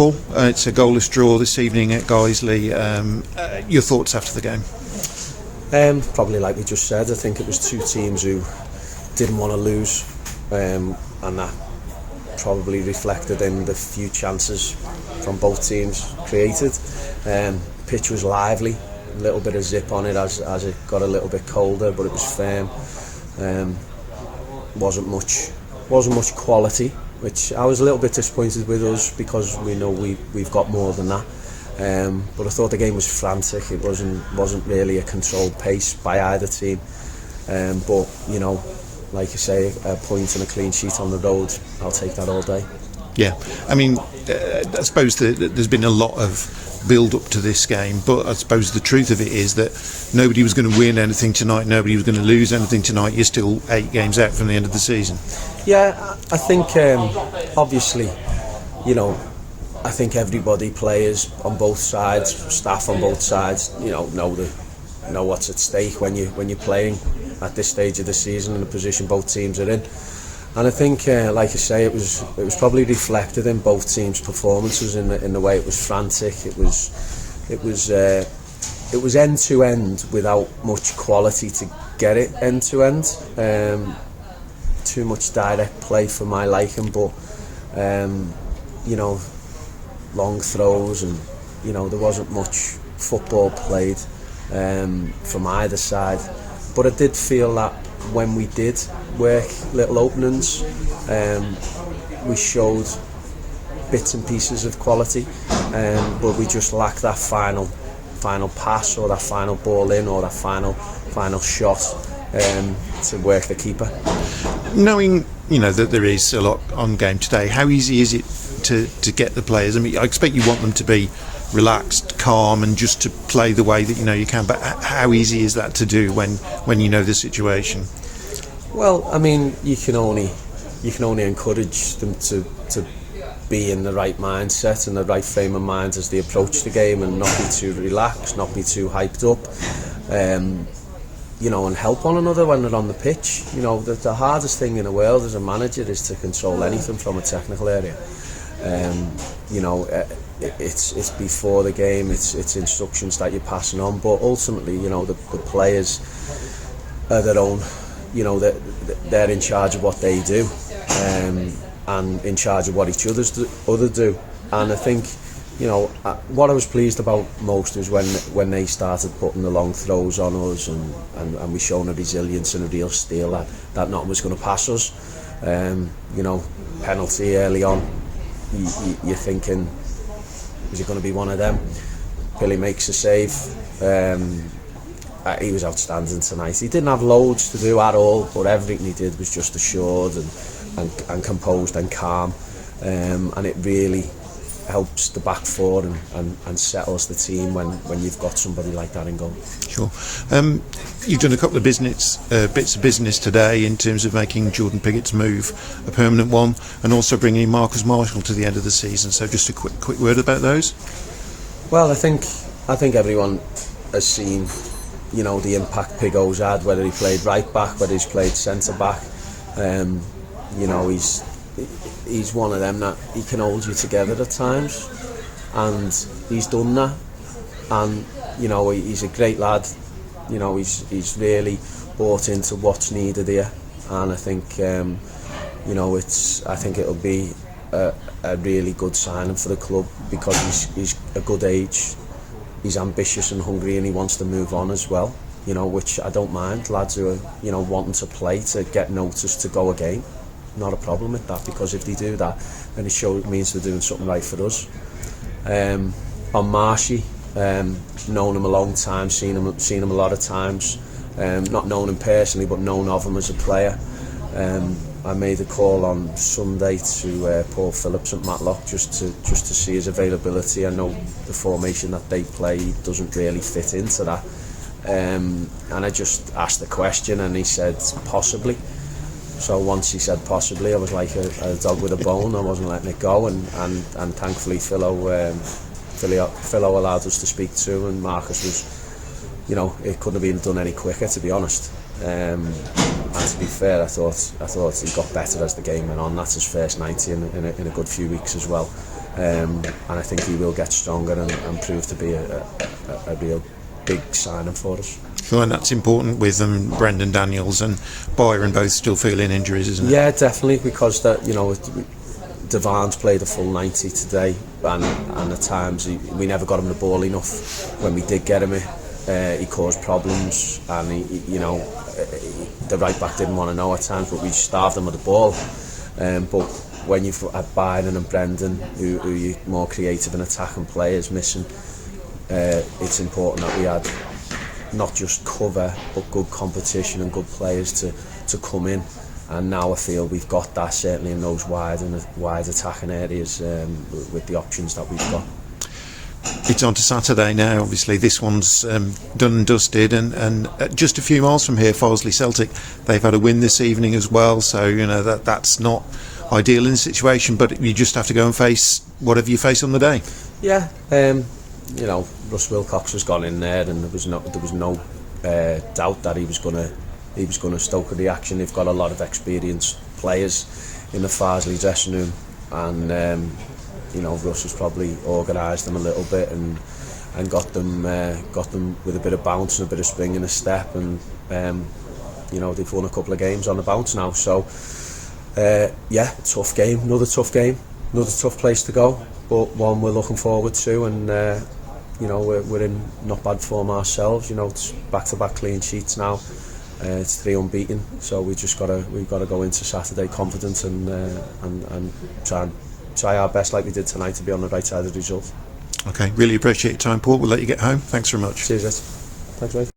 Paul, it's a goalless draw this evening at Guiseley. Your thoughts after the game? Probably like we just said, I think it was two teams who didn't want to lose, and that probably reflected in the few chances from both teams created. Pitch was lively, a little bit of zip on it as it got a little bit colder, but it was firm. Wasn't much quality, which I was a little bit disappointed with us, because we know we've got more than that. But I thought the game was frantic. It wasn't really a controlled pace by either team. But like you say, a point and a clean sheet on the road, I'll take that all day. Yeah, I mean, I suppose there's been a lot of build up to this game, but I suppose the truth of it is that nobody was going to win anything tonight, nobody was going to lose anything tonight. You're still 8 games out from the end of the season. Yeah, I think obviously, I think everybody, players on both sides, staff on both sides, know what's at stake when you're playing at this stage of the season in the position both teams are in. And I think, like I say, it was probably reflected in both teams' performances in the way it was frantic. It was end to end without much quality to get it end to end. Too much direct play for my liking, but long throws, and there wasn't much football played from either side. But I did feel that when we did work little openings, we showed bits and pieces of quality, but we just lacked that final pass, or that final ball in, or that final shot to work the keeper. Knowing that there is a lot on game today, how easy is it to get the players? I mean, I expect you want them to be relaxed, calm, and just to play the way that you can, but how easy is that to do when you know the situation? Well, I mean, you can only encourage them to be in the right mindset and the right frame of mind as they approach the game, and not be too relaxed, not be too hyped up, and help one another when they're on the pitch. The hardest thing in the world as a manager is to control anything from a technical area. It's before the game, it's instructions that you're passing on, but ultimately, the players are their own. They're in charge of what they do, and in charge of what each other do. And I think, what I was pleased about most was when they started putting the long throws on us, and we shown a resilience and a real steel that nothing was going to pass us. Penalty early on, you're thinking, is it going to be one of them? Billy makes a save. He was outstanding tonight. He didn't have loads to do at all, but everything he did was just assured and composed and calm, and it really helps the back four and settles the team when you've got somebody like that in goal. Sure. You've done a couple of bits of business today in terms of making Jordan Piggott's move a permanent one, and also bringing in Marcus Marshall to the end of the season. So just a quick word about those. Well, I think everyone has seen the impact Piggo's had, whether he played right back, whether he's played centre back. He's one of them that he can hold you together at times, and he's done that. And he's a great lad. He's really bought into what's needed here, and I think I think it'll be a really good signing for the club, because he's a good age. He's ambitious and hungry, and he wants to move on as well, which I don't mind. Lads who are wanting to play, to get noticed, to go a game, not a problem with that, because if they do that, then it means they're doing something right for us. On Marshy, known him a long time, seen him a lot of times, not known him personally, but known of him as a player. I made a call on Sunday to Paul Phillips at Matlock just to see his availability. I know the formation that they play doesn't really fit into that, and I just asked the question, and he said possibly. So once he said possibly, I was like a dog with a bone. I wasn't letting it go, and thankfully Philo allowed us to speak to him, and Marcus was, it couldn't have been done any quicker, to be honest. And to be fair, I thought he got better as the game went on. That's his first 90 in a good few weeks as well. and I think he will get stronger and prove to be a real big signing for us. So, and that's important with Brendan Daniels and Byron both still feeling injuries, isn't it? Yeah, definitely, because that, you know, Devan's played a full 90 today, and at times we never got him the ball enough. When we did get him, he caused problems, and the right back didn't want to know at times, but we starved him with the ball. But when you've had Byron and Brendan, who are more creative and attacking players, missing, it's important that we had not just cover but good competition and good players to come in, and now I feel we've got that, certainly in those wide attacking areas, with the options that we've got. It's on to Saturday now. Obviously this one's done and dusted, and just a few miles from here, Farsley Celtic, they've had a win this evening as well, so you know that's not ideal in the situation, but you just have to go and face whatever you face on the day. Yeah, you know, Russ Wilcox has gone in there, and there was no doubt that he was gonna stoke a reaction. They've got a lot of experienced players in the Farsley dressing room, and you know, Russ has probably organised them a little bit and got them with a bit of bounce and a bit of spring in a step, and you know, they've won a couple of games on the bounce now. So yeah, tough game, another tough place to go, but one we're looking forward to, and you know, we're in not bad form ourselves. You know, it's back-to-back clean sheets now. It's 3 unbeaten, so we've got to go into Saturday confident and try our best like we did tonight to be on the right side of the result. Okay, really appreciate your time, Paul. We'll let you get home. Thanks very much. Cheers, Rich. Thanks, mate.